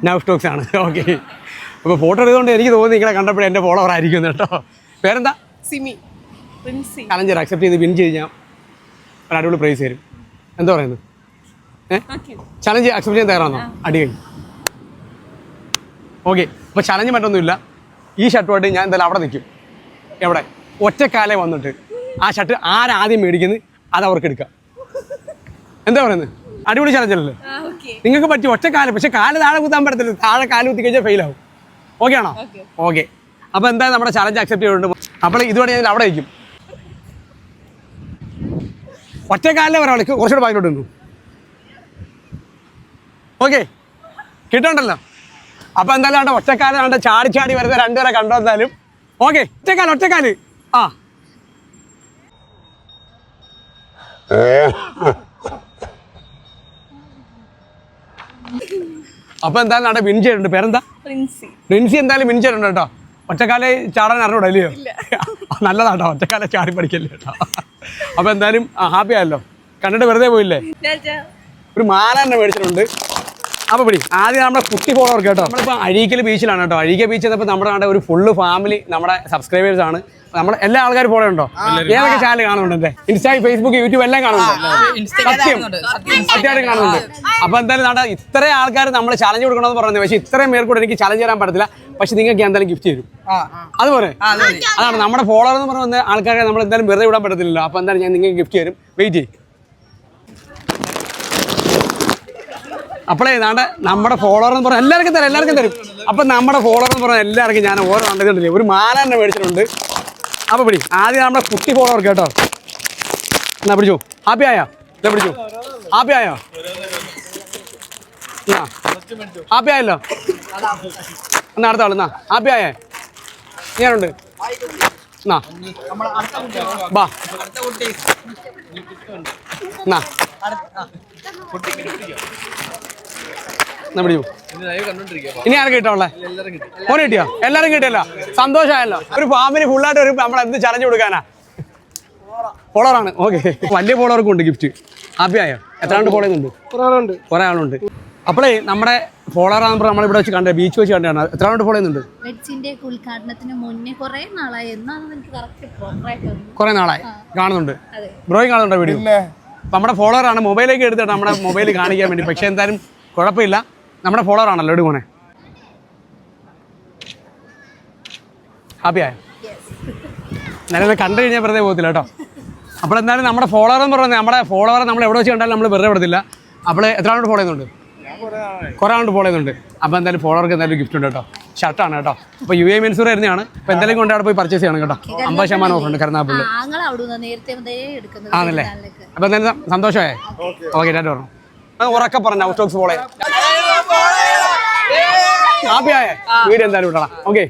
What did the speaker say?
Now stocks ആണ്. Okay. അപ്പോൾ photo എടുത്തുകൊണ്ട് എനിക്ക് തോന്നി നിങ്ങളെ കണ്ടപ്പോഴേ എൻ്റെ ഫോളോവർ ആയിരിക്കും കേട്ടോ. പേരെന്താ? സിമി. ചലഞ്ചർ അക്സെപ്റ്റ് ചെയ്ത് വിൻ ചെയ്ത് ഞാൻ ഒരു അടിപൊളി പ്രൈസ് തരും. എന്താ പറയുന്നത്? ചലഞ്ച് അക്സെപ്റ്റ് ചെയ്യാൻ തയ്യാറാണോ? അടിപൊളി. ഓക്കെ. അപ്പോൾ ചലഞ്ച് മറ്റൊന്നുമില്ല. ഈ ഷർട്ടുമായിട്ട് ഞാൻ എന്തായാലും അവിടെ നിൽക്കും. എവിടെ? ഒറ്റക്കാലേ വന്നിട്ട് ആ ഷർട്ട് ആരാദ്യം മേടിക്കുന്നത് അത് അവർക്ക് എടുക്കാം. എന്താ പറയുന്നത്? അടിപൊളി ചലഞ്ചല്ലേ? നിങ്ങൾക്ക് പറ്റി ഒറ്റക്കാലം. പക്ഷെ കാല് താഴെ കുത്താൻ പറ്റത്തില്ല. താഴെ കാല് കുത്തി കഴിഞ്ഞാൽ ഫെയിലാവും. ഓക്കെ ആണോ? ഓക്കെ. അപ്പോൾ എന്തായാലും നമ്മുടെ ചലഞ്ച് അക്സെപ്റ്റ് ചെയ്തിട്ടുണ്ട്. അപ്പോൾ ഇതുവരെ ഞാൻ അവിടെ നിൽക്കും. ഒറ്റക്കാലിലെ ഒരാൾക്ക് കുറച്ചുകൂടെ ബാക്കിലോട്ട് നിന്നു. ഓക്കെ. കിട്ടണ്ടല്ലോ. അപ്പോൾ എന്തായാലും അവിടെ ഒറ്റക്കാലം അവിടെ ചാടി ചാടി വരുന്ന രണ്ടുപേരെ കണ്ടു വന്നാലും ഓക്കെ. ഒറ്റക്കാല് ആ അപ്പോൾ എന്തായാലും അവിടെ വിൻ ചെയ്തിട്ടുണ്ട്. പേരെന്താ? റിൻസി. എന്തായാലും വിൻ ചെയ്തിട്ടുണ്ട് കേട്ടോ. ഒറ്റക്കാലെ ചാടാൻ അറിഞ്ഞൂടാ അല്ലയോ? നല്ലതാട്ടോ. ഒറ്റക്കാലെ ചാടി പഠിക്കല്ലേ കേട്ടോ. അപ്പോൾ എന്തായാലും ഹാപ്പി ആയല്ലോ. കണ്ടിട്ട് വെറുതെ പോയില്ലേ? ഒരു മാല തന്നെ മേടിച്ചിട്ടുണ്ട്. അപ്പോൾ പിടി ആദ്യം നമ്മുടെ കുട്ടി ഫോളോവർ കേട്ടോ. നമ്മളിപ്പോൾ അഴീക്കൽ ബീച്ചിലാണ് കേട്ടോ. അഴീക്കൽ ബീച്ച് എന്നപ്പോൾ നമ്മുടെ അവിടെ ഒരു ഫുള്ള് ഫാമിലി നമ്മുടെ സബ്സ്ക്രൈബേഴ്സ് ആണ്. നമ്മുടെ എല്ലാ ആൾക്കാരും ഫോളോ ഉണ്ടോ? ഏതൊക്കെ ചാനൽ കാണുന്നുണ്ട്? ഇൻസ്റ്റാഗ്രാം, ഫേസ്ബുക്ക്, യൂട്യൂബ് എല്ലാം കാണുന്നുണ്ട്. സത്യമായിട്ട് കാണുന്നുണ്ട്. അപ്പോൾ എന്തായാലും നാട്ടെ ഇത്രയും ആൾക്കാർ നമ്മൾ ചലഞ്ച് കൊടുക്കണമെന്ന് പറഞ്ഞത്. പക്ഷേ ഇത്രയും പേർ കൂടെ എനിക്ക് ചലഞ്ച് തരാൻ പറ്റത്തില്ല. പക്ഷെ നിങ്ങൾക്ക് ഞാൻ എന്തായാലും ഗിഫ്റ്റ് തരും. അതുപോലെ അതാണ് നമ്മുടെ ഫോളോവർ എന്ന് പറയുന്ന ആൾക്കാരെ നമ്മൾ എന്തായാലും വെറുതെ വിടാൻ പറ്റത്തില്ലല്ലോ. അപ്പോൾ എന്തായാലും ഞാൻ നിങ്ങൾക്ക് ഗിഫ്റ്റ് തരും. വെയിറ്റ് ചെയ്യും. അപ്പോഴേ നമ്മുടെ ഫോളോവർ എന്ന് പറഞ്ഞാൽ എല്ലാവർക്കും തരും. അപ്പം നമ്മുടെ ഫോളോവർ എന്ന് പറഞ്ഞാൽ എല്ലാവർക്കും ഞാൻ ഓരോ കണ്ടിട്ടില്ലേ ഒരു മാല തന്നെ മേടിച്ചിട്ടുണ്ട്. അപ്പോൾ പിടി ആദ്യം നമ്മുടെ കുട്ടി ഫോളോവർ കേട്ടോ. എന്നാ പിടിച്ചു. ഹാപ്പി ആയോ? പിടിച്ചു. ഹാപ്പി ആയോ? ഹാപ്പി ആയല്ലോ. എന്നാ അടുത്ത ആളെന്നാ ഹാപ്പി ആയേ? ഞാനുണ്ട്. എന്നാ ബാ എന്നാ ഇനി ആരൊക്കെ കിട്ടാവുള്ളേ? മോനെ കിട്ടിയോ? എല്ലാരും കിട്ടിയല്ലോ. സന്തോഷമായല്ലോ. ഒരു ഫാമിലി ഫുള്ളായിട്ട് ഒരു നമ്മൾ എന്ത് ചലഞ്ച് കൊടുക്കാനാ? ഫോളോവറാണ്. ഓക്കെ. വലിയ ഫോളോവർക്കും ഉണ്ട് ഗിഫ്റ്റ്. ഹാപ്പി ആയോ? എത്ര ആണ്ട് ഫോളോ ചെയ്യുന്നുണ്ട്? കുറെ ആളുണ്ട്. അപ്പോഴേ നമ്മുടെ ഫോളോവറാകുമ്പോൾ നമ്മളിവിടെ വെച്ച് കണ്ടേ ബീച്ച് വെച്ച് കണ്ടാണ്. എത്ര ആണ്ട് ഫോളോ ചെയ്യുന്നുണ്ട്? കുറെ നാളായി കാണുന്നുണ്ട്. ബ്രോയും കാണുന്നുണ്ടോ വീഡിയോ? നമ്മുടെ ഫോളോവറാണ്. മൊബൈലേക്ക് എടുത്തിട്ട് നമ്മുടെ മൊബൈൽ കാണിക്കാൻ വേണ്ടി. പക്ഷെ എന്തായാലും കുഴപ്പമില്ല. നമ്മുടെ ഫോളോവർ ആണല്ലോ. എടു മോനെ. ഹാപ്പിയായോ? ഞാനത് കണ്ടു കഴിഞ്ഞാൽ വെറുതെ പോകത്തില്ല കേട്ടോ. അപ്പോൾ എന്തായാലും നമ്മുടെ ഫോളോവർ എന്ന് പറയുന്നത് നമ്മുടെ ഫോളോവറെ നമ്മൾ എവിടെ വെച്ച് കണ്ടാലും നമ്മൾ വെറുതെ വിടത്തില്ല. അപ്പോൾ എത്ര ആളുണ്ട് ഫോളോ ചെയ്യുന്നുണ്ട്? കുറേ ആളുണ്ട് ഫോളോ ചെയ്യുന്നുണ്ട്. അപ്പോൾ എന്തായാലും ഫോളോവർക്ക് എന്തായാലും ഗിഫ്റ്റ് ഉണ്ട് കേട്ടോ. ഷർട്ടാണ് കേട്ടോ. അപ്പോൾ UAE മെൻസൂർ വരുന്നതാണ്. അപ്പോൾ എന്തായാലും കൊണ്ട് അവിടെ പോയി പർച്ചേസ് ചെയ്യണം കേട്ടോ. 50% ഓഫറുണ്ട് കരുനാഗപ്പള്ളി. ആണല്ലേ? അപ്പോൾ എന്തായാലും സന്തോഷമായേ? ഓക്കെ. ഡാറ്റ പറഞ്ഞു ഉറക്കെ പറഞ്ഞ സ്റ്റോക്സ് ഫോളോ ചെയ്യാം. ഹാപ്പി ആയേ? വീഡിയോ എന്തായാലും വിടണം. ഓക്കെ.